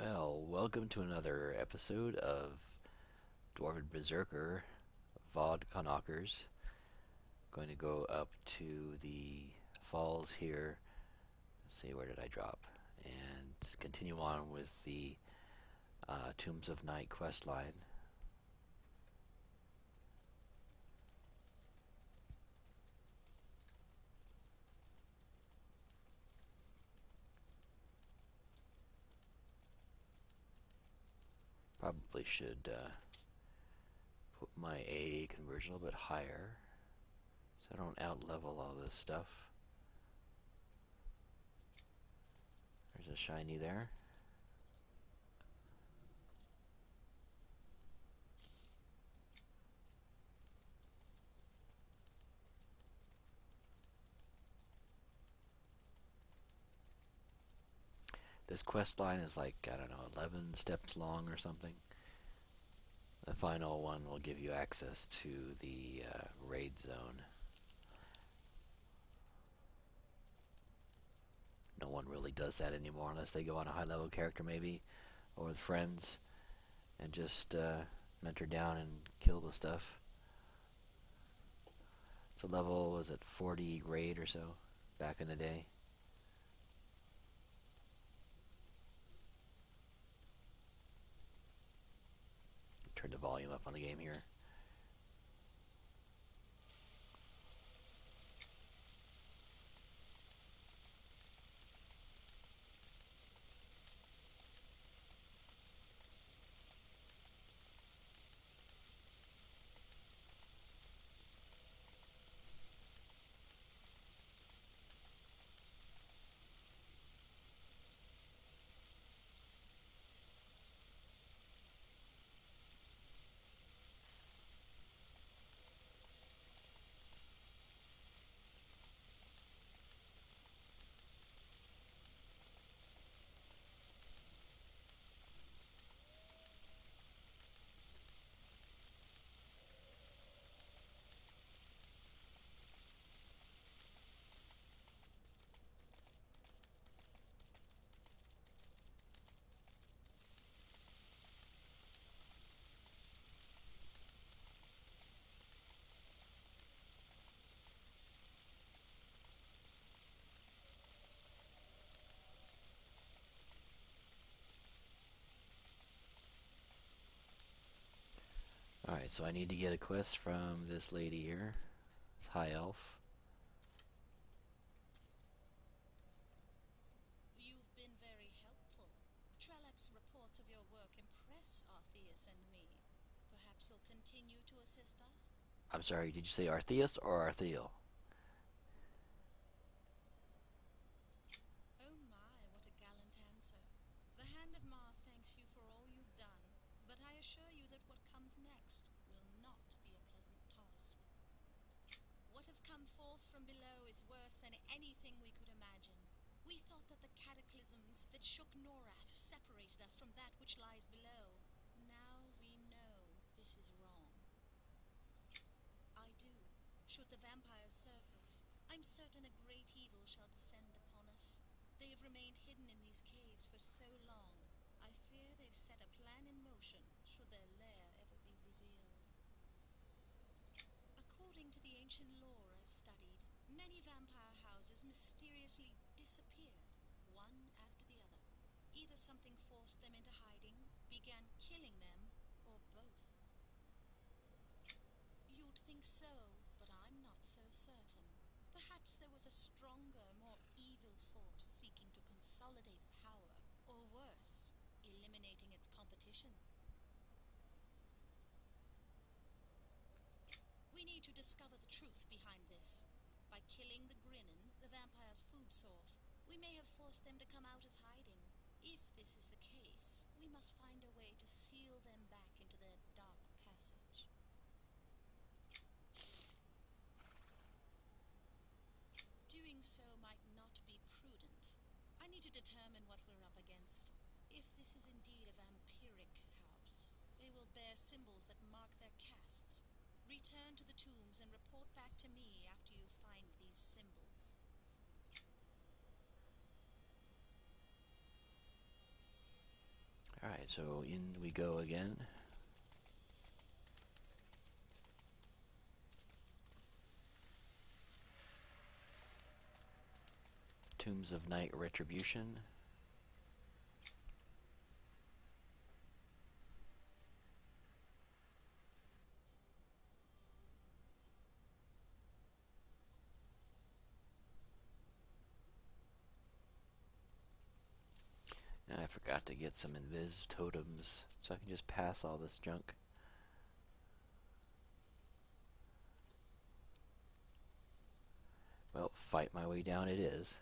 Well, welcome to another episode of Dwarven Berserker, Vodk Aknawkhers. Going to go up to the falls here. Let's see, where did I drop? And continue on with the Tombs of Night quest line. Probably should put my AA conversion a little bit higher so I don't out-level all this stuff. There's a shiny there. This quest line is like, I don't know, 11 steps long or something. The final one will give you access to the raid zone. No one really does that anymore unless they go on a high level character maybe, or with friends, and just mentor down and kill the stuff. It's a level, was it 40 raid or so, back in the day. Turn the volume up on the game here. Alright, so I need to get a quest from this lady here. It's High Elf. You've been very helpful. Trellep's reports of your work impress Artheus and me. Perhaps you'll continue to assist us? I'm sorry, did you say Artheus or Artheal? Oh my, what a gallant answer. The Hand of Mar thanks you for all you've done, but I assure you that what comes next will not be a pleasant task. What has come forth from below is worse than anything we could imagine. We thought that the cataclysms that shook Norath separated us from that which lies below. Now we know this is wrong. I do. Should the vampires surface, I'm certain a great evil shall descend upon us. They have remained hidden in these caves for so long. I fear they've set a plan in motion should their lair ever be revealed. According to the ancient lore I've studied, many vampire houses mysteriously disappeared, one after the other. Either something forced them into hiding, began killing them, or both. You'd think so, but I'm not so certain. Perhaps there was a stronger, more evil force seeking to consolidate power, or worse, eliminating its competition. We need to discover the truth behind this. By killing the Grinnin, the vampire's food source, we may have forced them to come out of hiding. If this is the case, we must find a way to seal them back into their dark passage. Doing so might not be prudent. I need to determine what we're up against. If this is indeed a vampiric house, they will bear symbols that mark their castes. Return to the tombs and report back to me after you find these symbols. Alright, so in we go again. Tombs of Night Retribution. And I forgot to get some invis totems, so I can just pass all this junk. Well, fight my way down it is.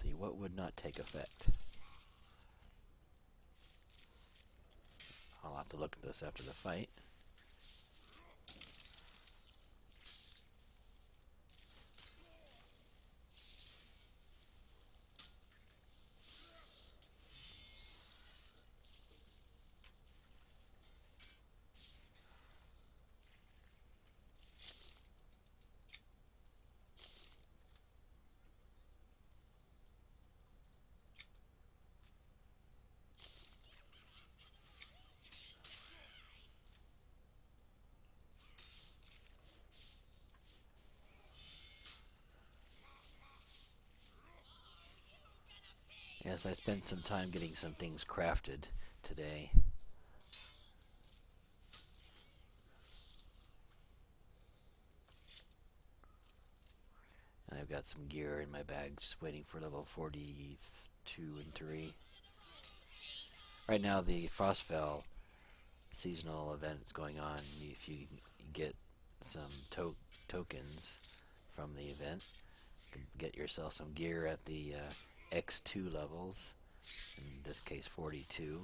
See, what would not take effect? I'll have to look at this after the fight. Yes, I spent some time getting some things crafted today. And I've got some gear in my bag just waiting for level 42 and 3. Right now the Frostfell seasonal event is going on. If you get some tokens from the event, you can get yourself some gear at the X2 levels, in this case 42.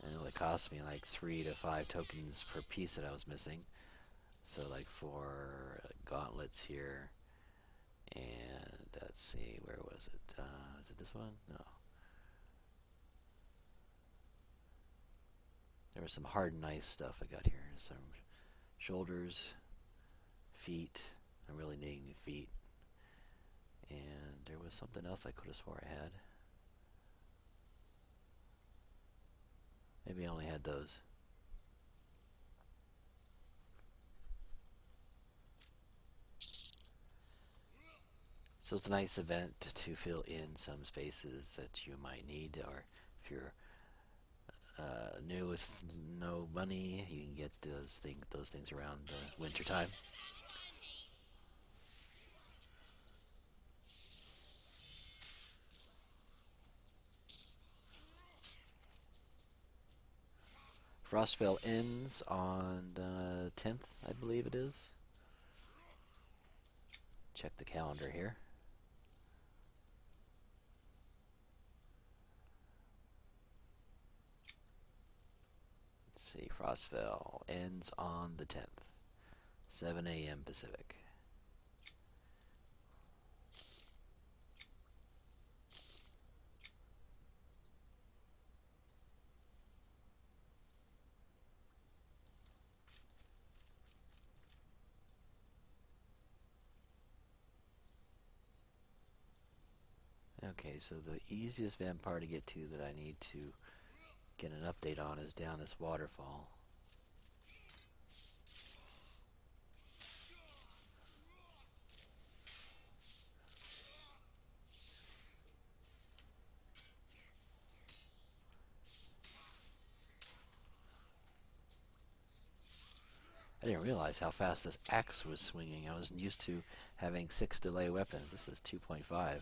And it only cost me like 3 to 5 tokens per piece that I was missing. So like for gauntlets here, and let's see, where was it? Is it this one? No. There was some hard nice stuff I got here. Some shoulders, feet. I'm really needing the feet. And there was something else I could have swore I had. Maybe I only had those. So it's a nice event to fill in some spaces that you might need, or if you're new with no money, you can get those things around winter time. Frostfell ends on 10th, I believe it is. Check the calendar here. Let's see, Frostfell ends on the 10th, 7 a.m. Pacific. Okay, so the easiest vampire to get to that I need to get an update on is down this waterfall. I didn't realize how fast this axe was swinging. I was used to having 6 delay weapons. This is 2.5.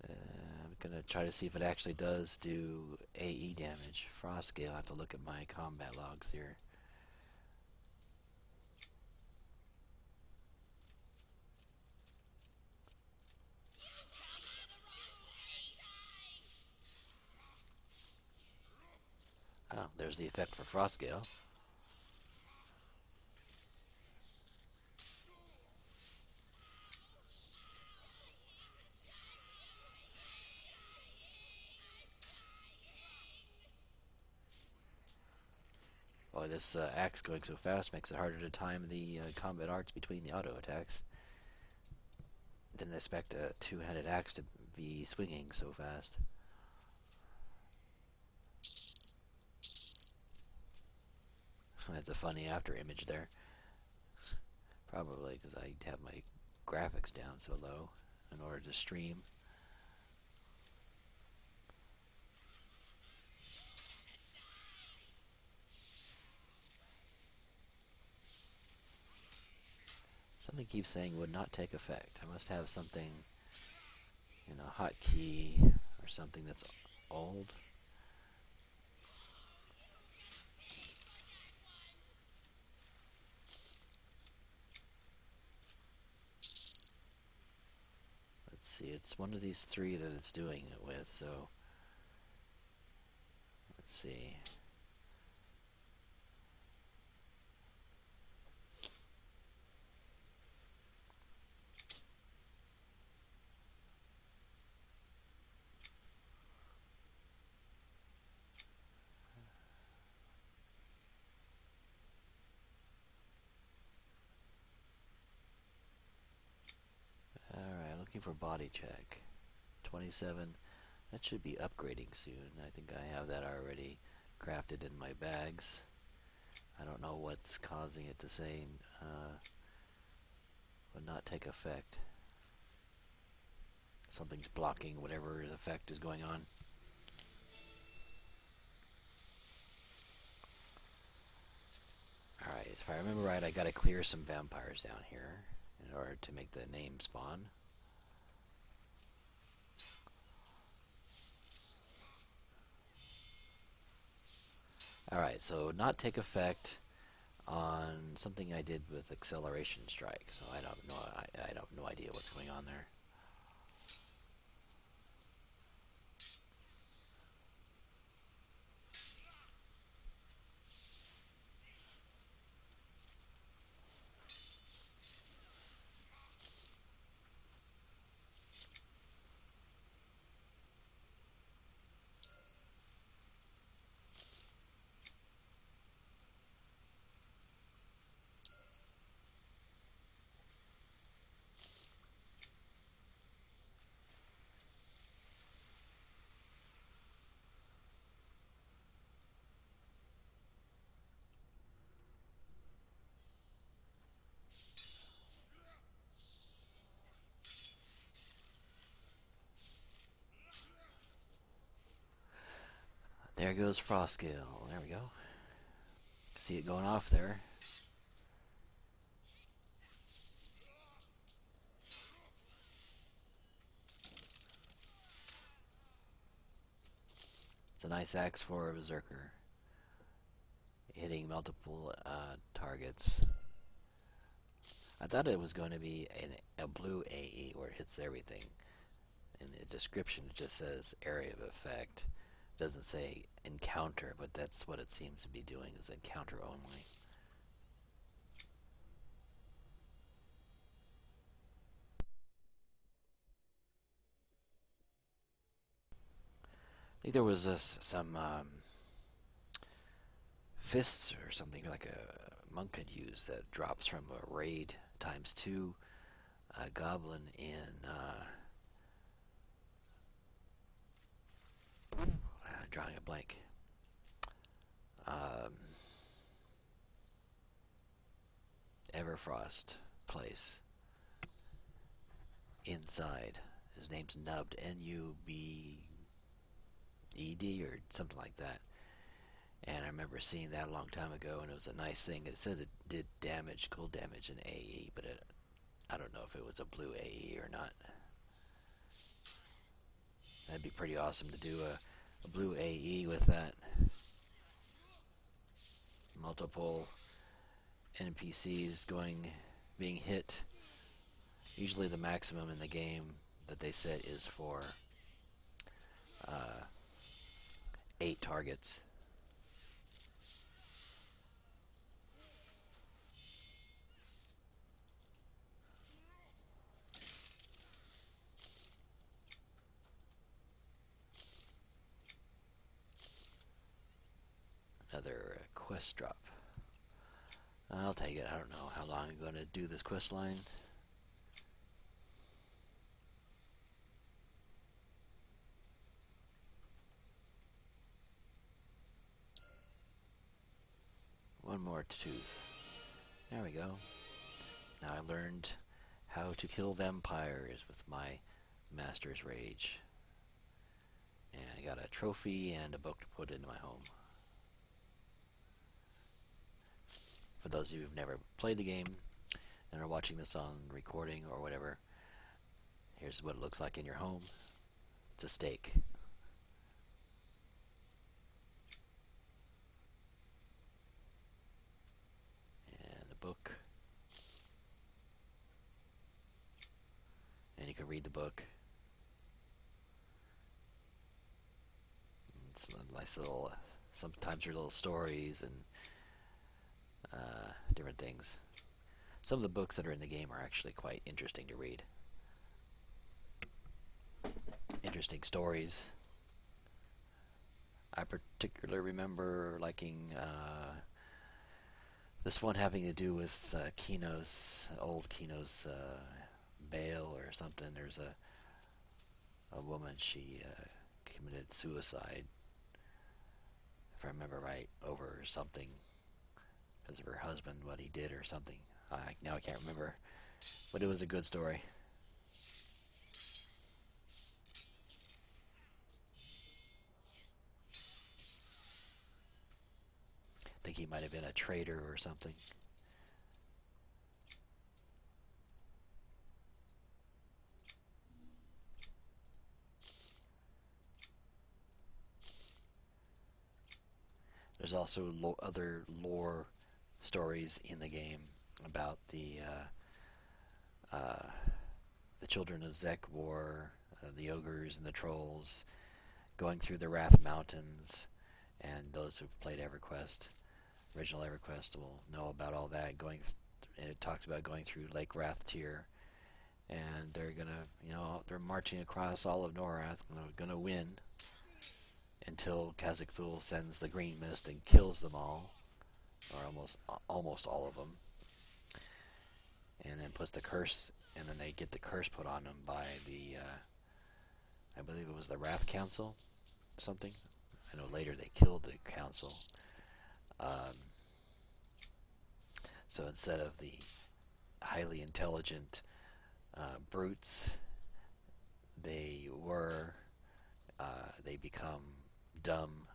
I'm going to try to see if it actually does do AE damage. Frost scale, I have to look at my combat logs here. Oh, there's the effect for Frost scale. this axe going so fast makes it harder to time the combat arts between the auto attacks. Didn't expect a two-handed axe to be swinging so fast. That's a funny after image there. Probably because I have my graphics down so low in order to stream. Something keeps saying would not take effect. I must have something, hotkey or something that's old. Let's see, it's one of these three that it's doing it with, so let's see. Alright, looking for body check. 27. That should be upgrading soon. I think I have that already crafted in my bags. I don't know what's causing it to say would not take effect. Something's blocking whatever effect is going on. Alright, if I remember right, I gotta clear some vampires down here in order to make the name spawn. Alright, so not take effect on something I did with acceleration strike, so I don't know. I have no idea what's going on there. There goes Frostgale. There we go. See it going off there. It's a nice axe for a berserker. Hitting multiple targets. I thought it was going to be a blue AE where it hits everything. In the description it just says area of effect. It doesn't say encounter, but that's what it seems to be doing, is encounter only. I think there was some fists or something like a monk could use that drops from a raid ×2 goblin in drawing a blank. Everfrost place. Inside. His name's Nubbed, N-U-B-E-D or something like that. And I remember seeing that a long time ago, and it was a nice thing. It said it did damage, cold damage in AE, but I don't know if it was a blue AE or not. That'd be pretty awesome to do a blue AE with that. Multiple NPCs being hit. Usually the maximum in the game that they set is for 8 targets. Another quest drop. I'll take it. I don't know how long I'm going to do this quest line. One more tooth. There we go. Now I learned how to kill vampires with my Master's Rage. And I got a trophy and a book to put into my home. For those of you who've never played the game and are watching this on recording or whatever, here's what it looks like in your home. It's a steak. And a book. And you can read the book. It's a nice little, sometimes there are little stories and different things. Some of the books that are in the game are actually quite interesting to read. Interesting stories. I particularly remember liking this one having to do with old Kino's Bale or something. There's a woman, she committed suicide, if I remember right, over something because of her husband, what he did or something. Now I can't remember, but it was a good story. I think he might have been a traitor or something. There's also other lore stories in the game about the children of Zek War, the ogres and the trolls, going through the Wrath Mountains, and those who've played EverQuest, original EverQuest, will know about all that. And it talks about going through Lake Rathtier, and they're they're marching across all of Norath, gonna win until Khazak-Thul sends the green mist and kills them all, or almost all of them, and then puts the curse, and then they get the curse put on them by the I believe it was the Wrath Council, something. I know later they killed the council. Um, so instead of the highly intelligent brutes they become dumb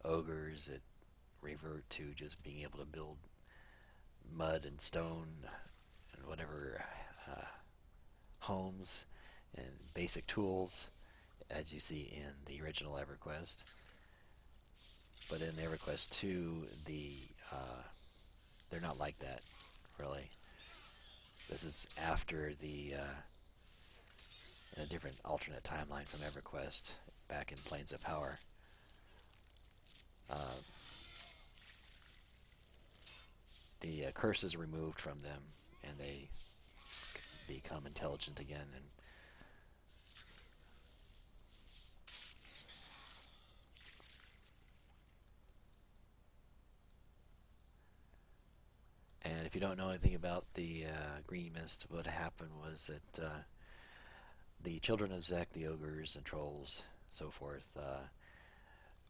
ogres that revert to just being able to build mud and stone and whatever homes and basic tools, as you see in the original EverQuest. But in EverQuest 2, they're not like that, really. This is after in a different alternate timeline from EverQuest, back in Plains of Power. Uh, the curse is removed from them, and they become intelligent again. And if you don't know anything about the Green Mist, what happened was that the children of Zek, the ogres and trolls, so forth,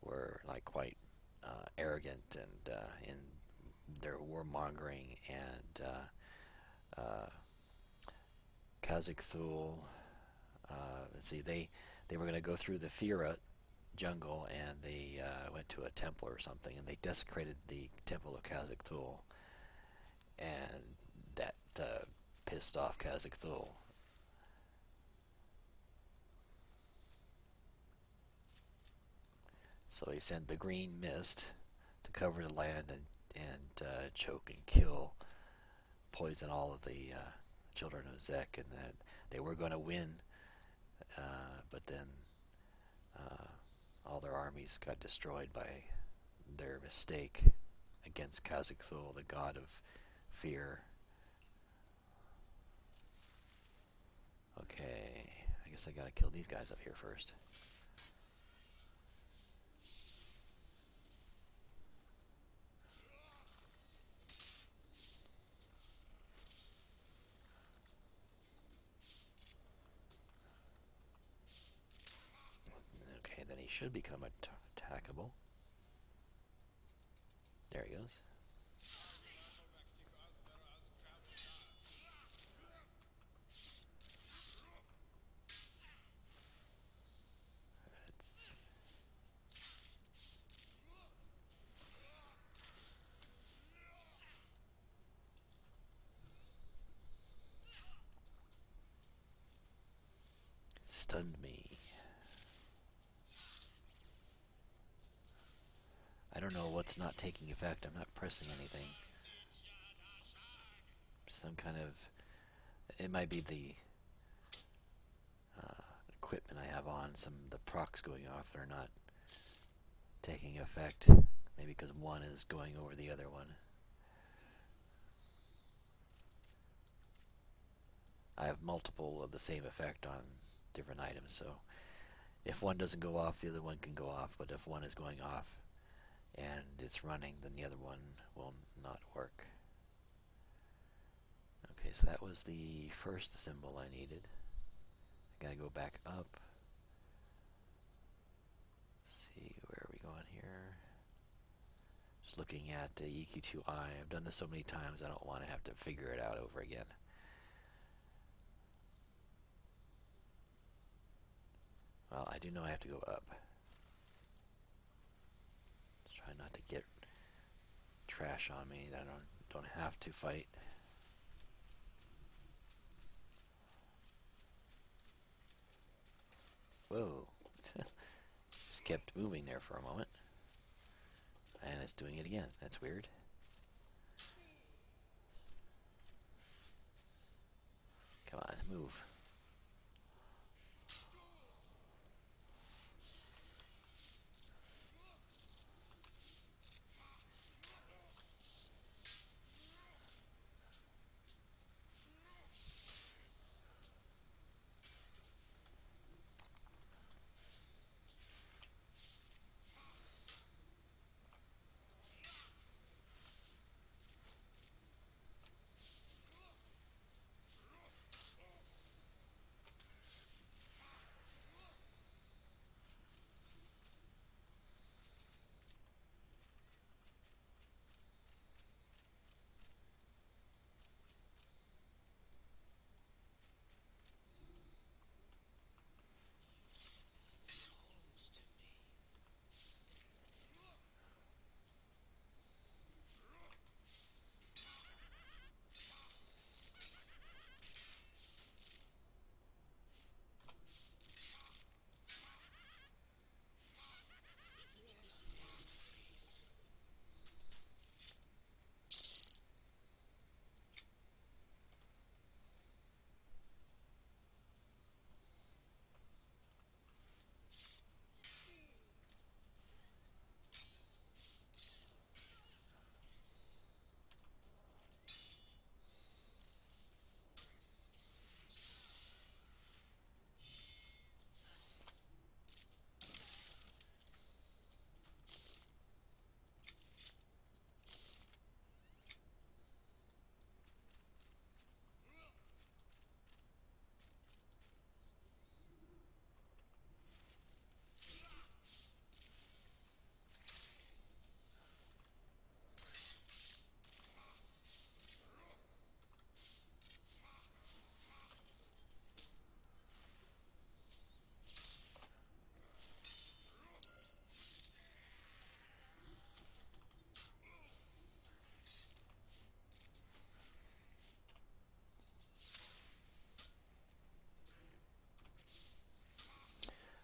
were like quite arrogant and in their warmongering, and Khazak-Thul, let's see, they were going to go through the Fira jungle, and they went to a temple or something, and they desecrated the temple of Khazak-Thul, and that pissed off Khazak-Thul. So he sent the green mist to cover the land and choke and kill, poison all of the children of Zek, and that they were going to win, but then all their armies got destroyed by their mistake against Khazak-Thul, the god of fear. Okay, I guess I gotta kill these guys up here first. should become attackable. There he goes. It's stunned me. I don't know what's not taking effect. I'm not pressing anything. Some kind of... It might be the equipment I have on. Some of the procs going off that are not taking effect. Maybe because one is going over the other one. I have multiple of the same effect on different items, so if one doesn't go off, the other one can go off, but if one is going off and it's running, then the other one will not work. Okay, so that was the first symbol I needed. I gotta go back up. Let's see, where are we going here? Just looking at EQ2I. I've done this so many times I don't want to have to figure it out over again. Well, I do know I have to go up. Just try not to get trash on me that I don't have to fight. Whoa. Just kept moving there for a moment. And it's doing it again. That's weird. Come on, move.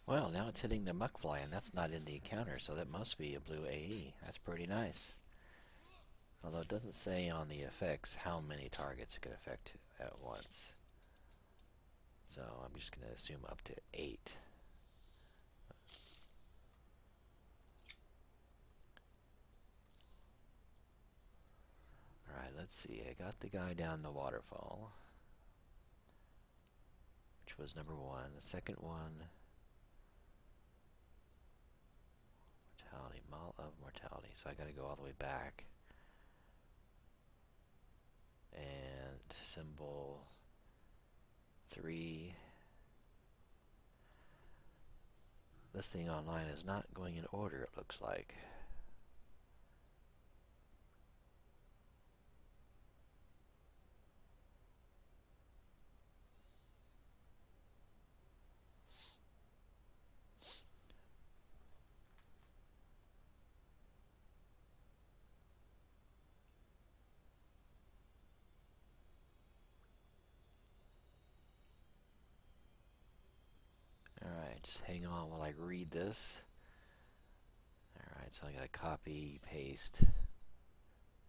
Well, now it's hitting the muckfly, and that's not in the encounter, so that must be a blue AE. That's pretty nice. Although it doesn't say on the effects how many targets it could affect at once. So I'm just going to assume up to 8. Alright, let's see. I got the guy down the waterfall, which was number 1. The second one, mortality, Mall of Mortality. So I got to go all the way back. And symbol 3. This thing online is not going in order, it looks like. Alright, just hang on while I read this. Alright, so I gotta copy, paste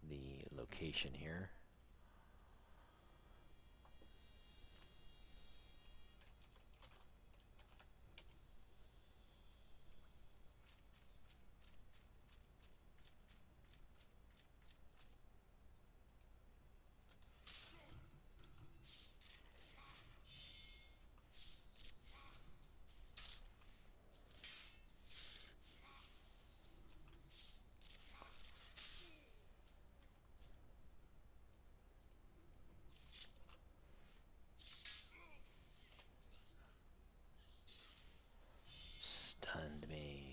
the location here. Stunned me.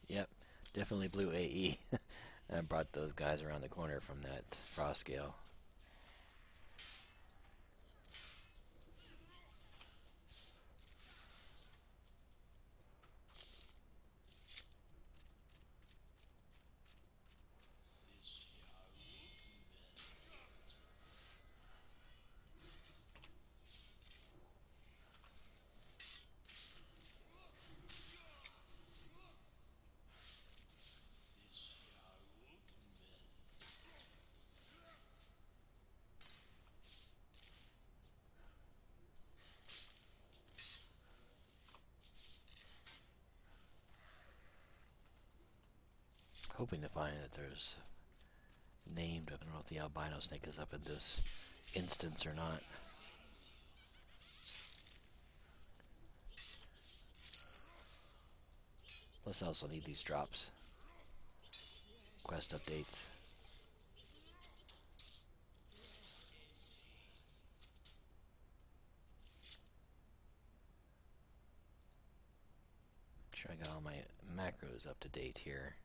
Yep, definitely blue AE. I brought those guys around the corner from that frost scale. Hoping to find that there's named, I don't know if the albino snake is up in this instance or not. Plus I also need these drops. Quest updates. Sure I got all my macros up to date here.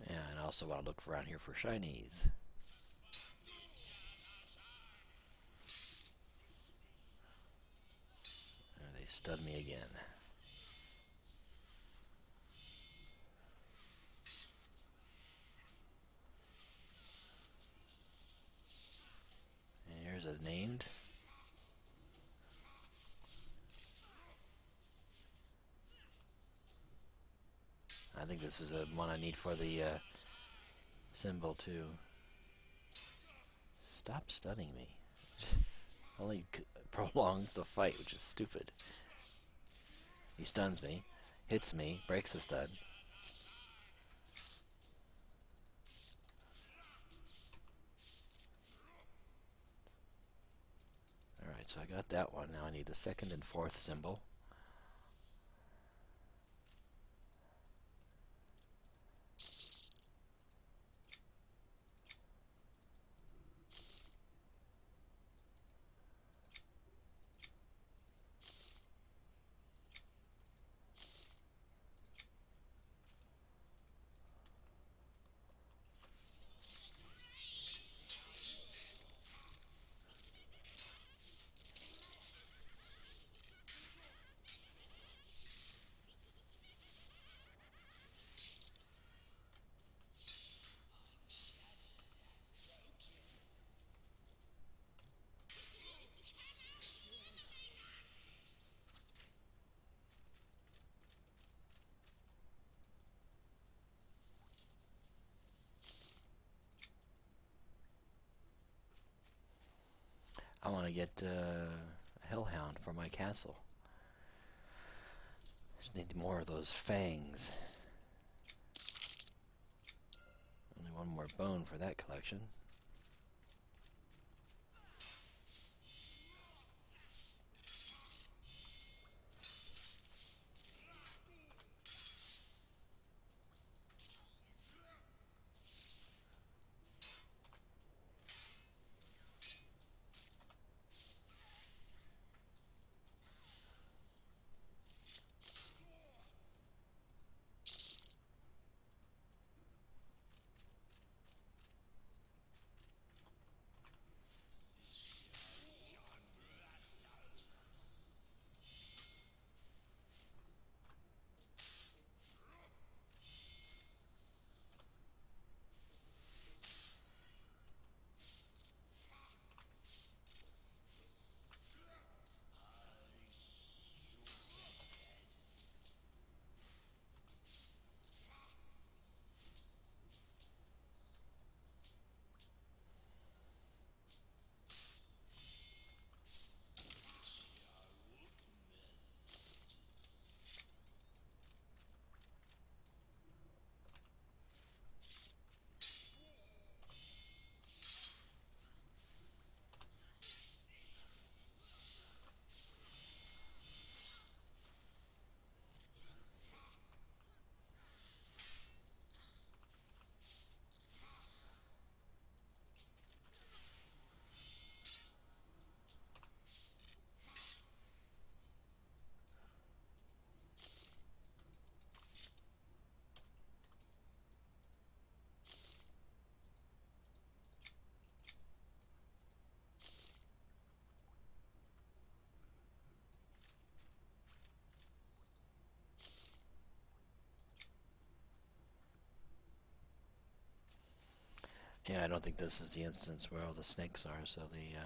Yeah, and I also want to look around here for shinies. They stun me again. And here's a named. I think this is a one I need for the symbol too. Stop stunning me. Only prolongs the fight, which is stupid. He stuns me, hits me, breaks the stun. Alright, so I got that one. Now I need the second and fourth symbol. I want to get a Hellhound for my castle. Just need more of those fangs. Only one more bone for that collection. Yeah, I don't think this is the instance where all the snakes are, so the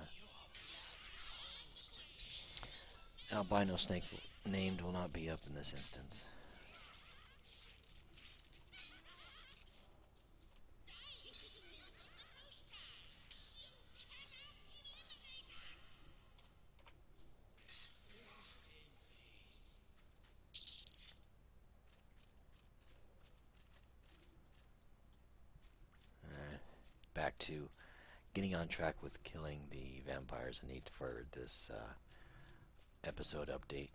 albino snake named will not be up in this instance. Back to getting on track with killing the vampires I need for this episode update.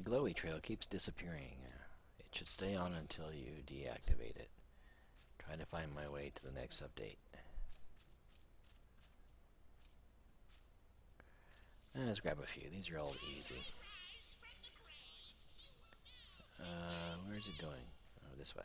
glowy trail keeps disappearing. It should stay on until you deactivate it. Trying to find my way to the next update. Let's grab a few. These are all easy. Where's it going? Oh, this way.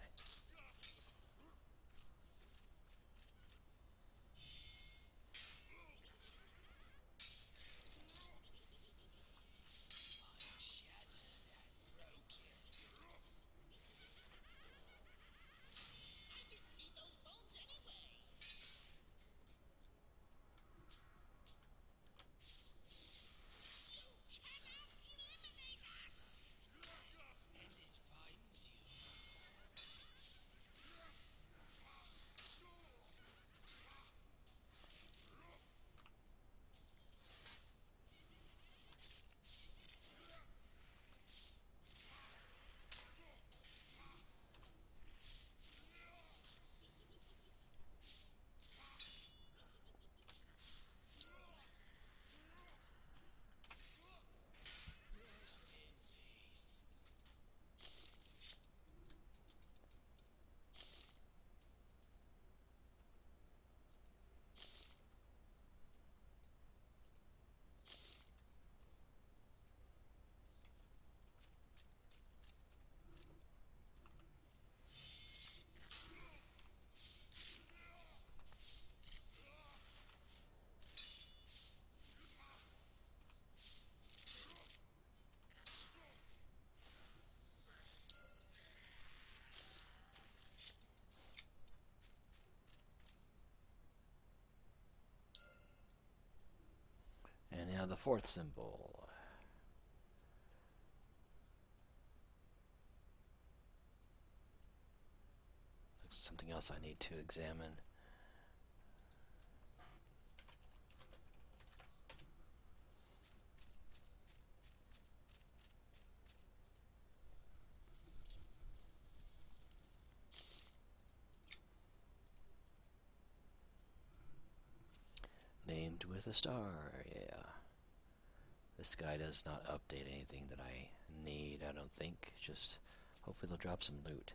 And now the fourth symbol. Something else I need to examine. Named with a star, yeah. This guy does not update anything that I need, I don't think. Just hopefully they'll drop some loot.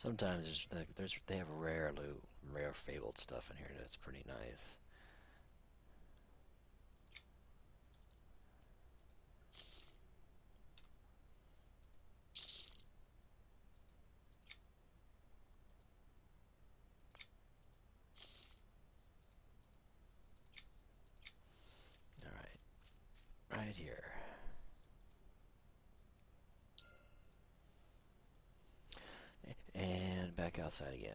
Sometimes they have rare loot, rare fabled stuff in here that's pretty nice. Alright, right here. And back outside again.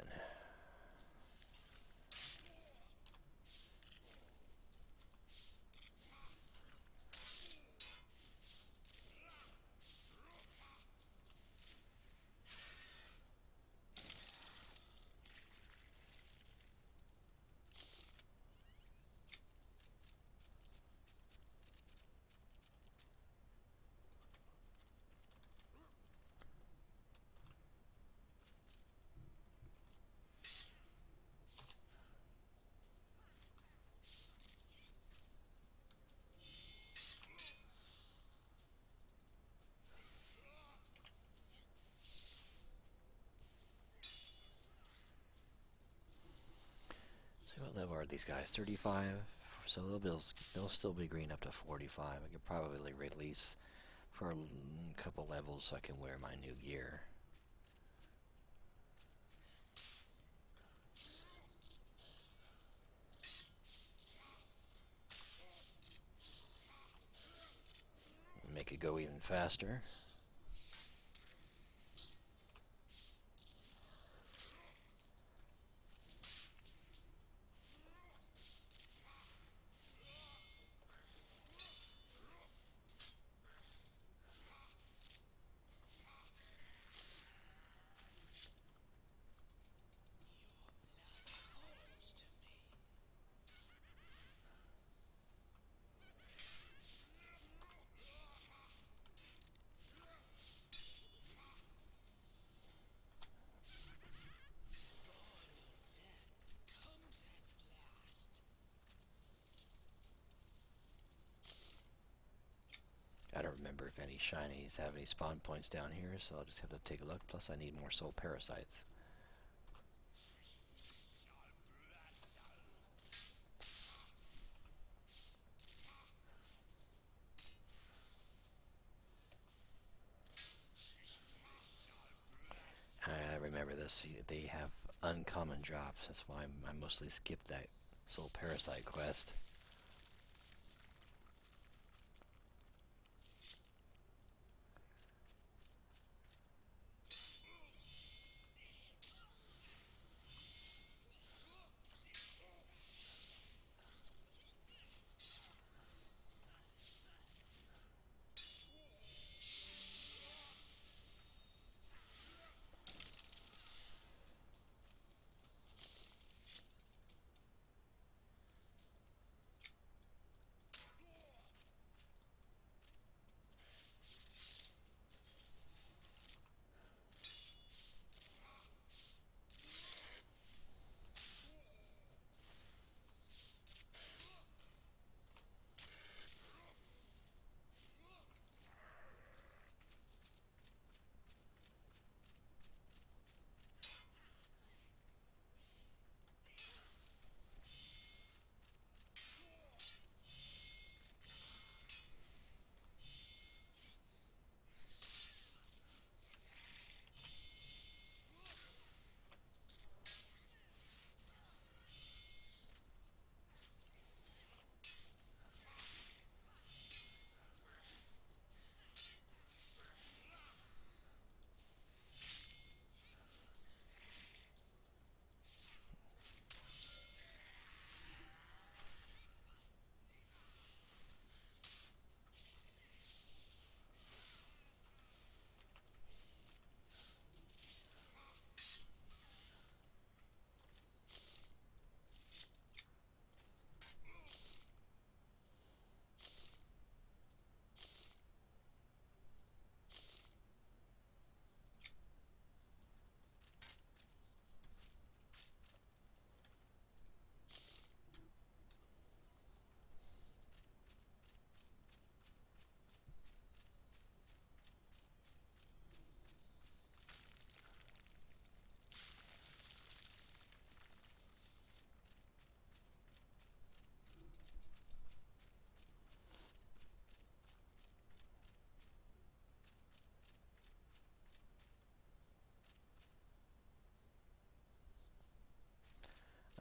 So what level are these guys? 35? So they'll still be green up to 45. I could probably release for a couple levels so I can wear my new gear. Make it go even faster. remember if any shinies have any spawn points down here, so I'll just have to take a look. Plus I need more soul parasites. I remember this. They have uncommon drops. That's why I mostly skipped that soul parasite quest.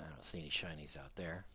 I don't see any shinies out there.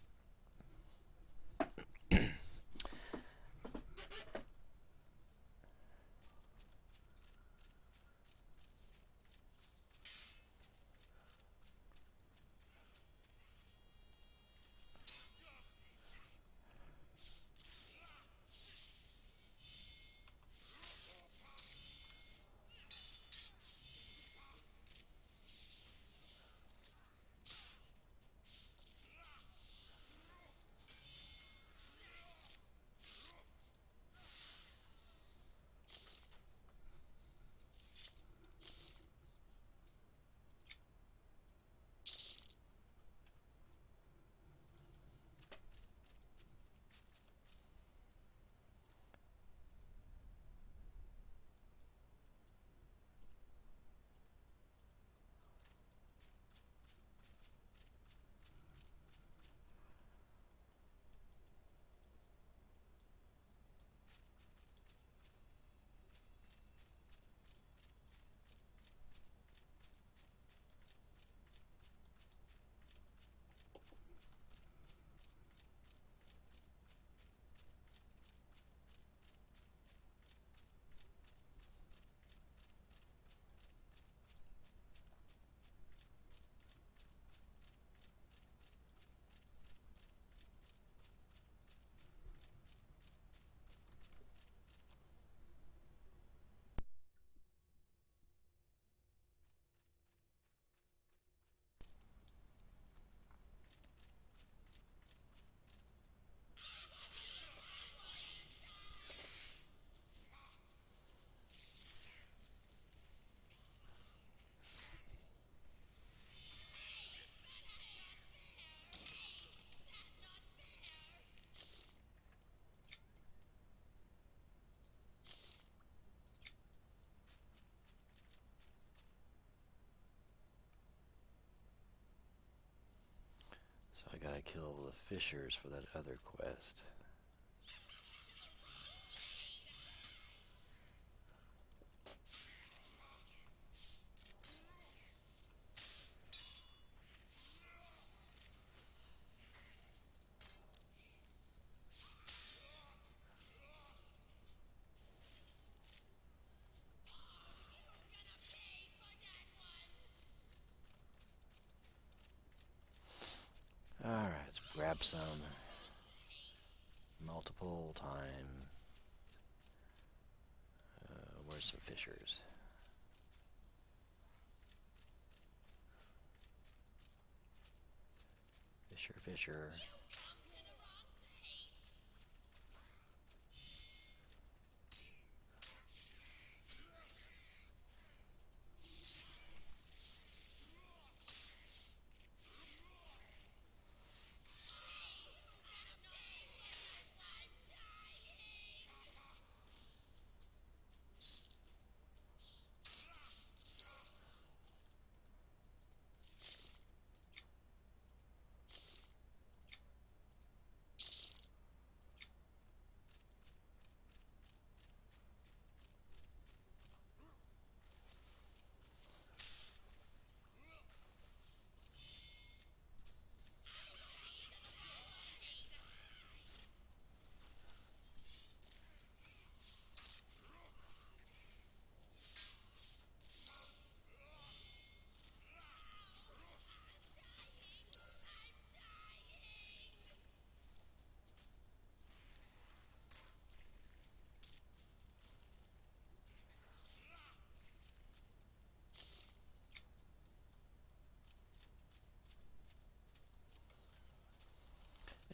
I gotta kill the fishers for that other quest. Alright, let's grab some. Multiple time. Where's some fishers? Fisher, fisher.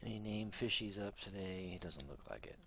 Any name fishies up today? Doesn't look like it.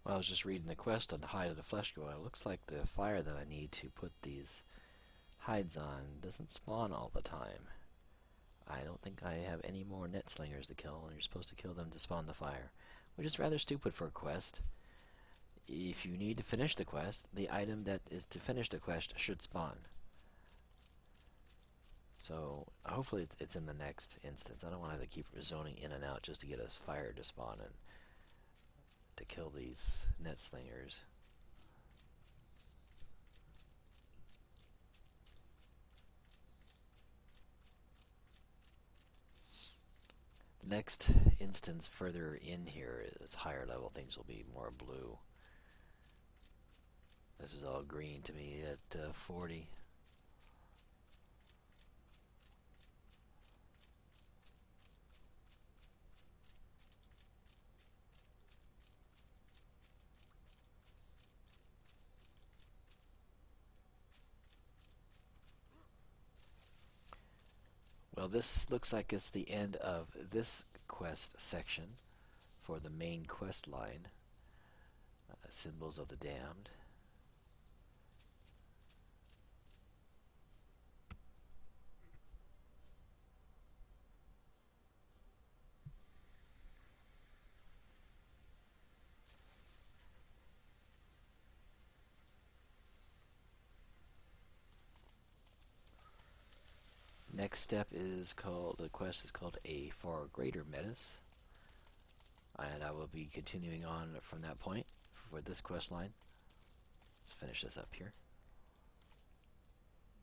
Well, I was just reading the quest on the hide of the flesh going. It looks like the fire that I need to put these hides on doesn't spawn all the time. I don't think I have any more net slingers to kill, and you're supposed to kill them to spawn the fire, which is rather stupid for a quest. If you need to finish the quest, the item that is to finish the quest should spawn. So hopefully it's in the next instance. I don't want to have to keep zoning in and out just to get a fire to spawn and to kill these net slingers. The next instance further in here is higher level. Things will be more blue. This is all green to me at 40. Well, this looks like it's the end of this quest section for the main quest line. Symbols of the Damned. Next step is called, the quest is called A Far Greater Menace. And I will be continuing on from that point for this quest line. Let's finish this up here.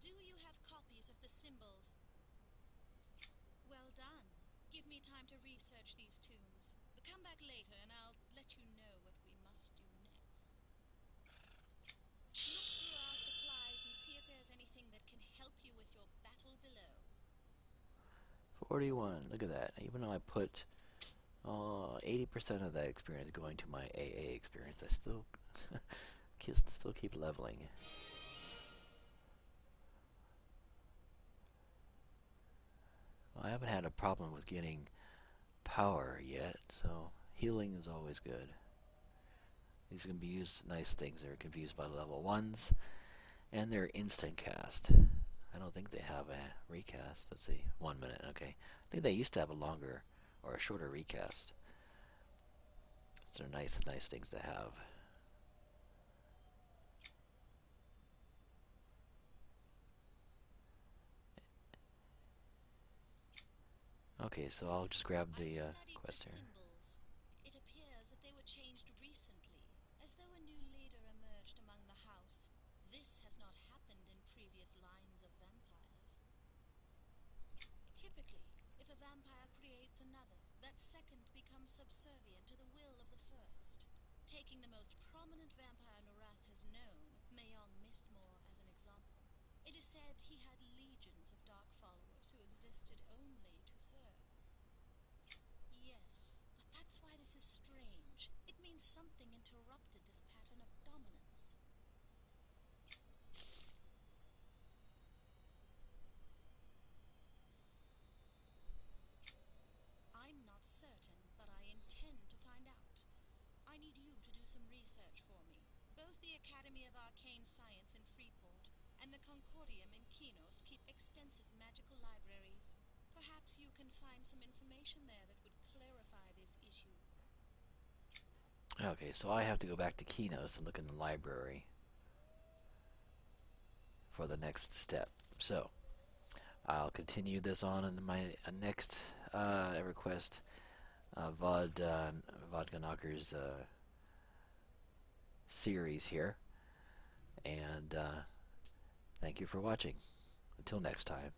Do you have copies of the symbols? Well done. Give me time to research these tombs. Come back later and I'll let you know what we must do next. Look through our supplies and see if there's anything that can help you with your battle below. 41, look at that. Even though I put 80% of that experience going to my AA experience, I still keep leveling. Well, I haven't had a problem with getting power yet, so healing is always good. These can be used, nice things. They're can be used by level 1s, and they're instant cast. I don't think they have a recast. Let's see, 1 minute, okay. I think they used to have a longer or a shorter recast. So they're nice things to have. Okay, so I'll just grab the quest here. Symbols. It appears that they were changed recently, as though a new leader emerged among the house. This has not happened in previous lines of vampires. Typically, if a vampire creates another, that second becomes subservient to the will of the first. Taking the most prominent vampire Norath has known, Mayong Mistmore as an example, it is said he had legions of dark followers who existed only to serve. Yes, but that's why this is strange. It means something interrupted this pattern of dominance. I'm not certain, but I intend to find out. I need you to do some research for me. Both the Academy of Arcane Science in Freeport and the Concordium in Kinos keep extensive magical libraries. Perhaps you can find some information there that would clarify this issue. Okay, so I have to go back to Kinos and look in the library for the next step. So I'll continue this on in my next EverQuest Vodk Aknawkhers series here. And thank you for watching. Until next time.